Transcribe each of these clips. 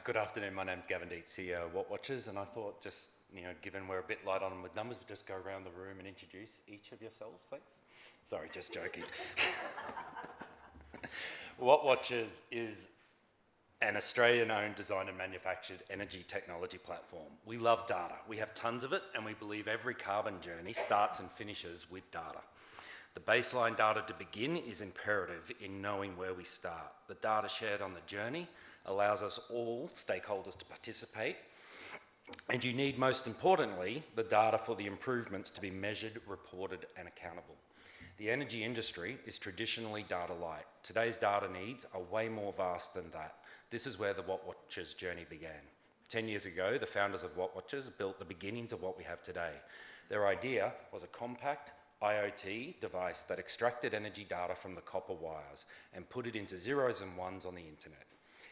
Good afternoon, my name's Gavin Dietz, CEO of Wattwatchers, and I thought just, given we're a bit light on with numbers, we'd just go around the room and introduce each of yourselves, thanks. Sorry, just joking. Wattwatchers is an Australian-owned, designed and manufactured energy technology platform. We love data. We have tons of it, and we believe every carbon journey starts and finishes with data. The baseline data to begin is imperative in knowing where we start. The data shared on the journey allows us all stakeholders to participate, and you need, most importantly, the data for the improvements to be measured, reported and accountable. The energy industry is traditionally data light. Today's data needs are way more vast than that. This is where the Wattwatchers journey began. 10 years ago, the founders of Wattwatchers built the beginnings of what we have today. Their idea was a compact IoT device that extracted energy data from the copper wires and put it into zeros and ones on the internet.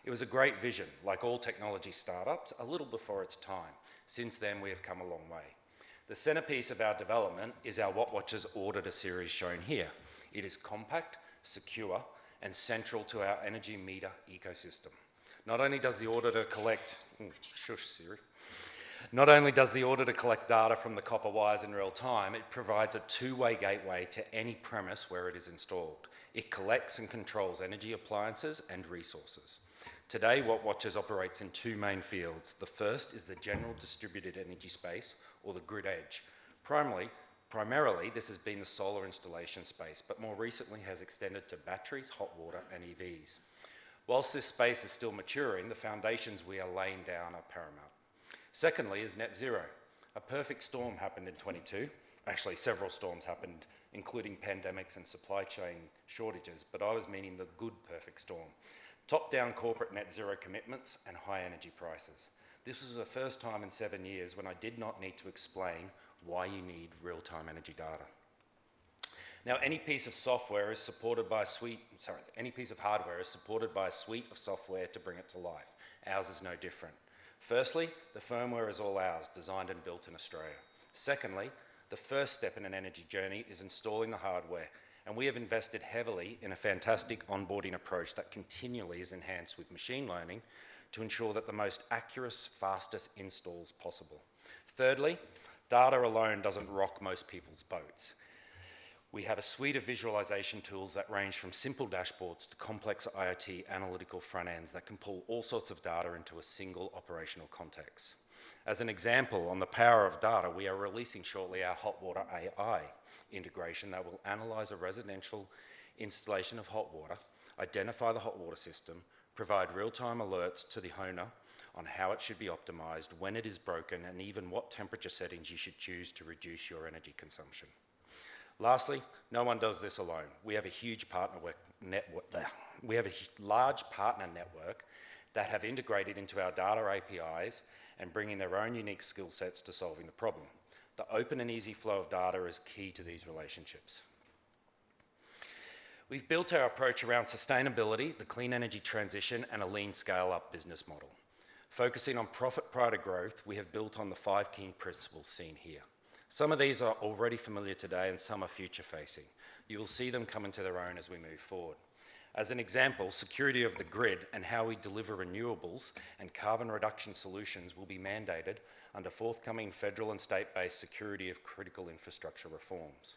It was a great vision, like all technology startups, a little before its time. Since then, we have come a long way. The centerpiece of our development is our Wattwatchers Auditor series shown here. It is compact, secure, and central to our energy meter ecosystem. Not only does the auditor collect, shush Siri. Not only does the auditor collect data from the copper wires in real time, it provides a two-way gateway to any premise where it is installed. It collects and controls energy appliances and resources. Today, Wattwatchers operates in two main fields. The first is the general distributed energy space, or the grid edge. Primarily, this has been the solar installation space, but more recently has extended to batteries, hot water, and EVs. Whilst this space is still maturing, the foundations we are laying down are paramount. Secondly is net zero. A perfect storm happened in 22. Actually, several storms happened, including pandemics and supply chain shortages, but I was meaning the good perfect storm. Top-down corporate net zero commitments and high energy prices. This was the first time in 7 years when I did not need to explain why you need real-time energy data. Now, any piece of hardware is supported by a suite of software to bring it to life. Ours is no different. Firstly, the firmware is all ours, designed and built in Australia. Secondly, the first step in an energy journey is installing the hardware, and we have invested heavily in a fantastic onboarding approach that continually is enhanced with machine learning to ensure that the most accurate, fastest installs possible. Thirdly, data alone doesn't rock most people's boats. We have a suite of visualization tools that range from simple dashboards to complex IoT analytical front ends that can pull all sorts of data into a single operational context. As an example, on the power of data, we are releasing shortly our hot water AI integration that will analyze a residential installation of hot water, identify the hot water system, provide real-time alerts to the owner on how it should be optimized, when it is broken, and even what temperature settings you should choose to reduce your energy consumption. Lastly, no one does this alone. We have a huge large partner network that have integrated into our data APIs and bringing their own unique skill sets to solving the problem. The open and easy flow of data is key to these relationships. We've built our approach around sustainability, the clean energy transition, and a lean scale-up business model. Focusing on profit prior to growth, we have built on the 5 key principles seen here. Some of these are already familiar today and some are future-facing. You will see them come into their own as we move forward. As an example, security of the grid and how we deliver renewables and carbon reduction solutions will be mandated under forthcoming federal and state-based security of critical infrastructure reforms.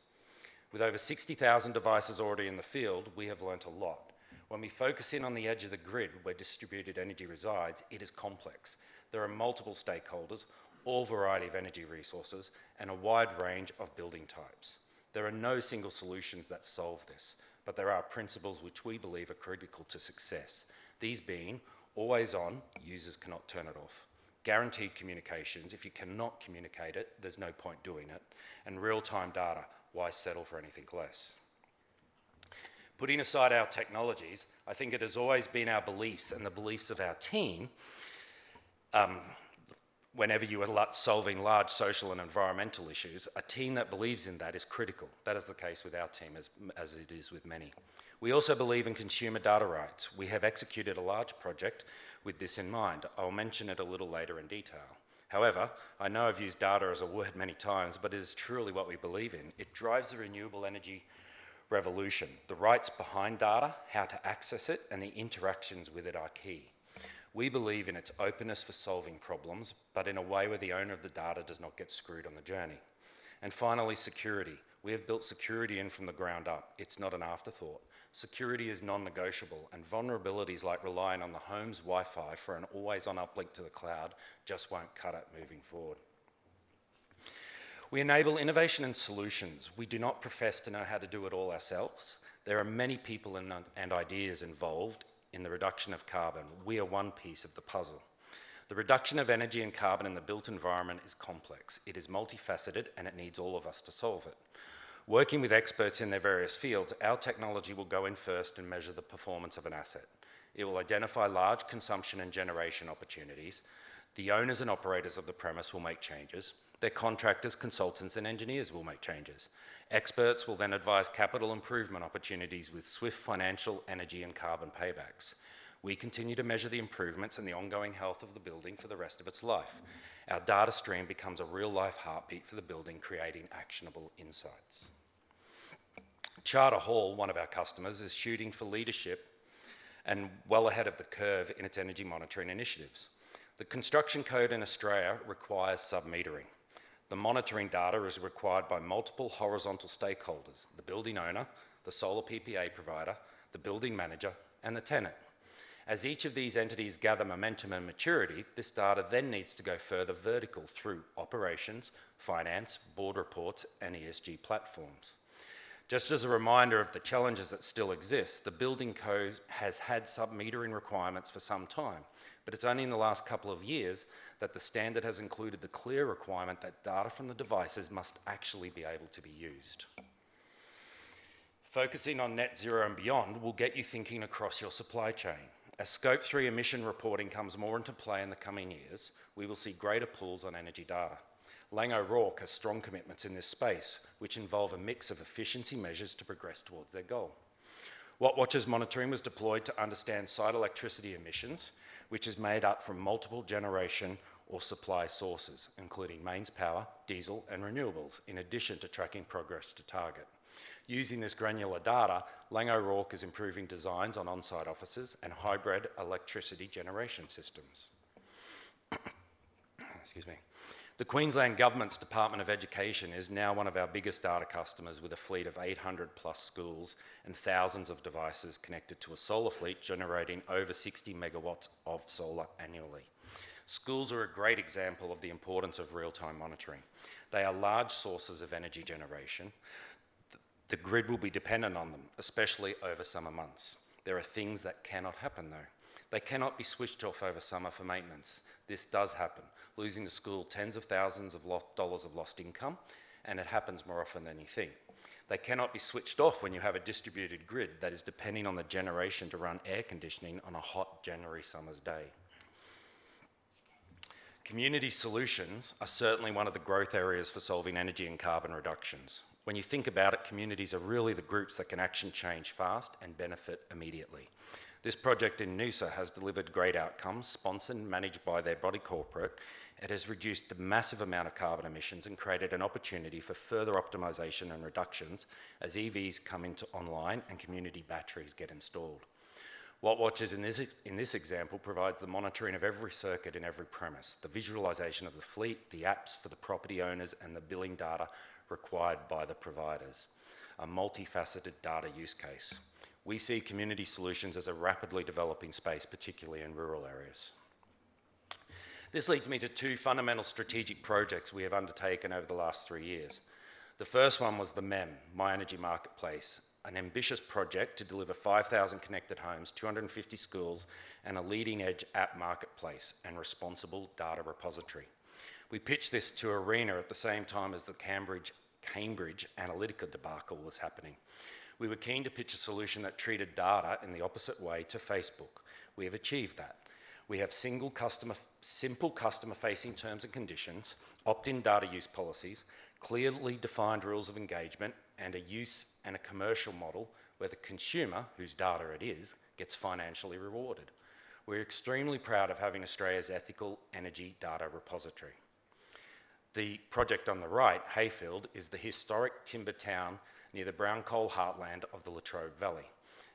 With over 60,000 devices already in the field, we have learnt a lot. When we focus in on the edge of the grid where distributed energy resides, it is complex. There are multiple stakeholders, all variety of energy resources, and a wide range of building types. There are no single solutions that solve this, but there are principles which we believe are critical to success. These being always on, users cannot turn it off. Guaranteed communications, if you cannot communicate it, there's no point doing it. And real-time data, why settle for anything less? Putting aside our technologies, I think it has always been our beliefs and the beliefs of our team whenever you are solving large social and environmental issues, a team that believes in that is critical. That is the case with our team as it is with many. We also believe in consumer data rights. We have executed a large project with this in mind. I'll mention it a little later in detail. However, I know I've used data as a word many times, but it is truly what we believe in. It drives the renewable energy revolution. The rights behind data, how to access it, and the interactions with it are key. We believe in its openness for solving problems, but in a way where the owner of the data does not get screwed on the journey. And finally, security. We have built security in from the ground up. It's not an afterthought. Security is non-negotiable, and vulnerabilities like relying on the home's Wi-Fi for an always-on uplink to the cloud just won't cut it moving forward. We enable innovation and solutions. We do not profess to know how to do it all ourselves. There are many people and ideas involved in the reduction of carbon. We are one piece of the puzzle. The reduction of energy and carbon in the built environment is complex. It is multifaceted, and it needs all of us to solve it. Working with experts in their various fields, our technology will go in first and measure the performance of an asset. It will identify large consumption and generation opportunities. The owners and operators of the premise will make changes. Their contractors, consultants, and engineers will make changes. Experts will then advise capital improvement opportunities with swift financial, energy, and carbon paybacks. We continue to measure the improvements and the ongoing health of the building for the rest of its life. Our data stream becomes a real-life heartbeat for the building, creating actionable insights. Charter Hall, one of our customers, is shooting for leadership and well ahead of the curve in its energy monitoring initiatives. The construction code in Australia requires sub-metering. The monitoring data is required by multiple horizontal stakeholders: the building owner, the solar PPA provider, the building manager, and the tenant. As each of these entities gather momentum and maturity, this data then needs to go further vertical through operations, finance, board reports, and ESG platforms. Just as a reminder of the challenges that still exist, the building code has had sub-metering requirements for some time, but it's only in the last couple of years that the standard has included the clear requirement that data from the devices must actually be able to be used. Focusing on net zero and beyond will get you thinking across your supply chain. As Scope 3 emission reporting comes more into play in the coming years, we will see greater pulls on energy data. Laing O'Rourke has strong commitments in this space, which involve a mix of efficiency measures to progress towards their goal. Wattwatchers monitoring was deployed to understand site electricity emissions, which is made up from multiple generation or supply sources, including mains power, diesel, and renewables, in addition to tracking progress to target. Using this granular data, Laing O'Rourke is improving designs on on-site offices and hybrid electricity generation systems. Excuse me. The Queensland Government's Department of Education is now one of our biggest data customers, with a fleet of 800 plus schools and thousands of devices connected to a solar fleet generating over 60 megawatts of solar annually. Schools are a great example of the importance of real-time monitoring. They are large sources of energy generation. The grid will be dependent on them, especially over summer months. There are things that cannot happen though. They cannot be switched off over summer for maintenance. This does happen, losing the school tens of thousands of dollars of lost income, and it happens more often than you think. They cannot be switched off when you have a distributed grid that is depending on the generation to run air conditioning on a hot January summer's day. Community solutions are certainly one of the growth areas for solving energy and carbon reductions. When you think about it, communities are really the groups that can action change fast and benefit immediately. This project in Noosa has delivered great outcomes, sponsored and managed by their body corporate. It has reduced a massive amount of carbon emissions and created an opportunity for further optimisation and reductions as EVs come into online and community batteries get installed. Wattwatchers in this example provides the monitoring of every circuit in every premise, the visualisation of the fleet, the apps for the property owners, and the billing data required by the providers. A multifaceted data use case. We see community solutions as a rapidly developing space, particularly in rural areas. This leads me to two fundamental strategic projects we have undertaken over the last 3 years. The first one was the MEM, My Energy Marketplace, an ambitious project to deliver 5,000 connected homes, 250 schools, and a leading-edge app marketplace and responsible data repository. We pitched this to Arena at the same time as the Cambridge Analytica debacle was happening. We were keen to pitch a solution that treated data in the opposite way to Facebook. We have achieved that. We have simple customer-facing terms and conditions, opt-in data use policies, clearly defined rules of engagement, and a use and a commercial model where the consumer, whose data it is, gets financially rewarded. We're extremely proud of having Australia's ethical energy data repository. The project on the right, Hayfield, is the historic timber town near the brown coal heartland of the Latrobe Valley,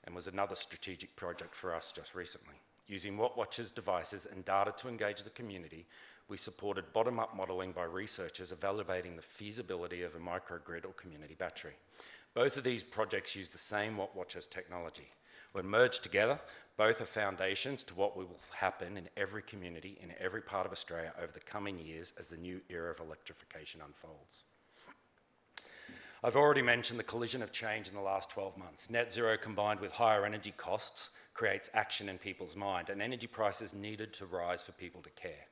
and was another strategic project for us just recently. Using Wattwatchers devices and data to engage the community, we supported bottom-up modelling by researchers evaluating the feasibility of a microgrid or community battery. Both of these projects use the same Wattwatchers technology. When merged together, both are foundations to what will happen in every community in every part of Australia over the coming years as the new era of electrification unfolds. I've already mentioned the collision of change in the last 12 months. Net zero combined with higher energy costs creates action in people's mind, and energy prices needed to rise for people to care.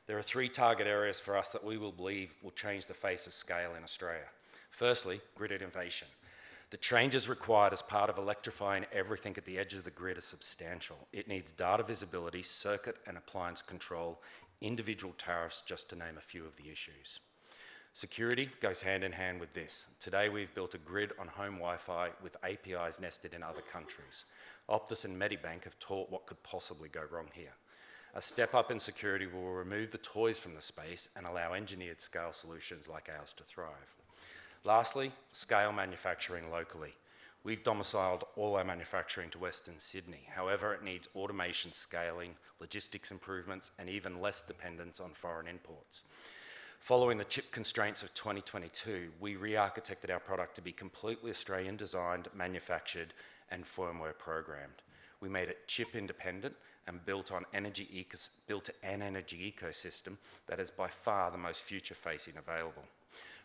There are 3 target areas for us that we will believe will change the face of scale in Australia. Firstly, grid innovation. The changes required as part of electrifying everything at the edge of the grid are substantial. It needs data visibility, circuit and appliance control, individual tariffs, just to name a few of the issues. Security goes hand in hand with this. Today we've built a grid on home Wi-Fi with APIs nested in other countries. Optus and Medibank have taught what could possibly go wrong here. A step up in security will remove the toys from the space and allow engineered scale solutions like ours to thrive. Lastly, scale manufacturing locally. We've domiciled all our manufacturing to Western Sydney. However, it needs automation scaling, logistics improvements, and even less dependence on foreign imports. Following the chip constraints of 2022, we re-architected our product to be completely Australian designed, manufactured, and firmware programmed. We made it chip independent and built an energy ecosystem that is by far the most future-facing available.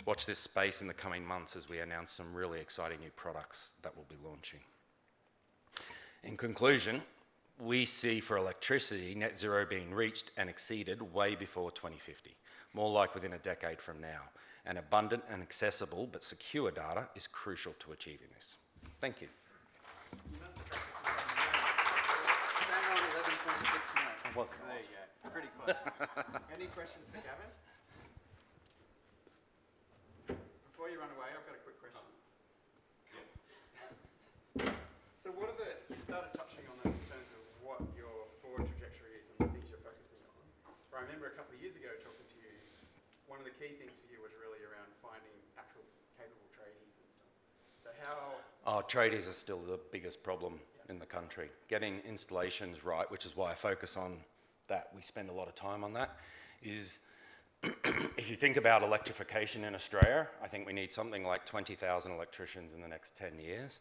Watch this space in the coming months as we announce some really exciting new products that we'll be launching. In conclusion, we see for electricity net zero being reached and exceeded way before 2050, more like within a decade from now. And abundant and accessible but secure data is crucial to achieving this. Thank you. There you go. Pretty close. Any questions for Gavin? Before you run away, I've got a quick question. So what are you started touching on that in terms of what your forward trajectory is and the things you're focusing on. But I remember a couple of years ago talking to you, one of the key things for you was really around finding actual capable tradies and stuff. So how... Tradies are still the biggest problem in the country. Getting installations right, which is why I focus on that, we spend a lot of time on that, is if you think about electrification in Australia, I think we need something like 20,000 electricians in the next 10 years,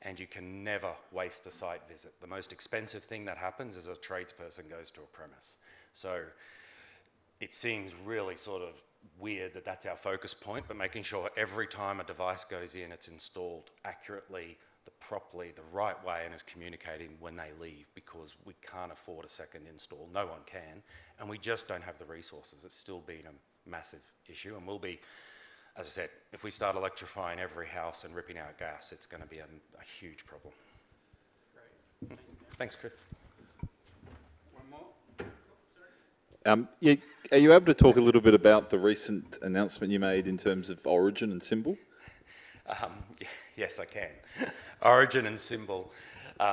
and you can never waste a site visit. The most expensive thing that happens is a tradesperson goes to a premise. So it seems really sort of weird that that's our focus point, but making sure every time a device goes in, it's installed accurately, properly, the right way, and is communicating when they leave, because we can't afford a second install. No one can, and we just don't have the resources. It's still been a massive issue, and will be, as I said, if we start electrifying every house and ripping out gas, it's going to be a huge problem. Great. Thanks, Chris. One more? Are you able to talk a little bit about the recent announcement you made in terms of Origin and Symbol? Yes, I can. Origin and Symbol.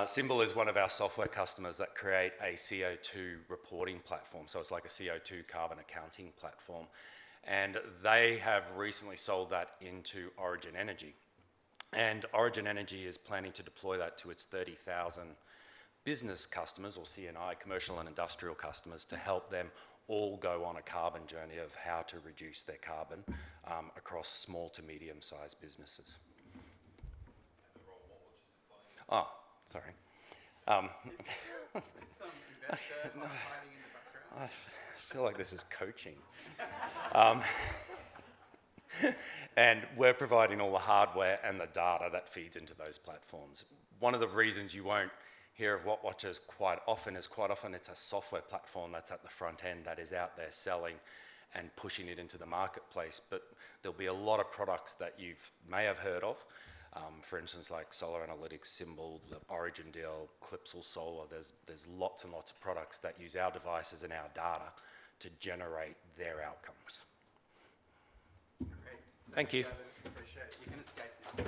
Symbol is one of our software customers that create a CO2 reporting platform. So it's like a CO2 carbon accounting platform. And they have recently sold that into Origin Energy. And Origin Energy is planning to deploy that to its 30,000 business customers, or CNI, commercial and industrial customers, to help them all go on a carbon journey of how to reduce their carbon across small to medium-sized businesses. Oh, sorry. Is some investor hiding in the background? I feel like this is coaching. And we're providing all the hardware and the data that feeds into those platforms. One of the reasons you won't hear of Wattwatchers quite often it's a software platform that's at the front end that is out there selling and pushing it into the marketplace. But there'll be a lot of products that you may have heard of. For instance, like Solar Analytics, Symbol, the Origin deal, Clipsal Solar. There's lots and lots of products that use our devices and our data to generate their outcomes. Great. Thank you. Appreciate it. You can escape now.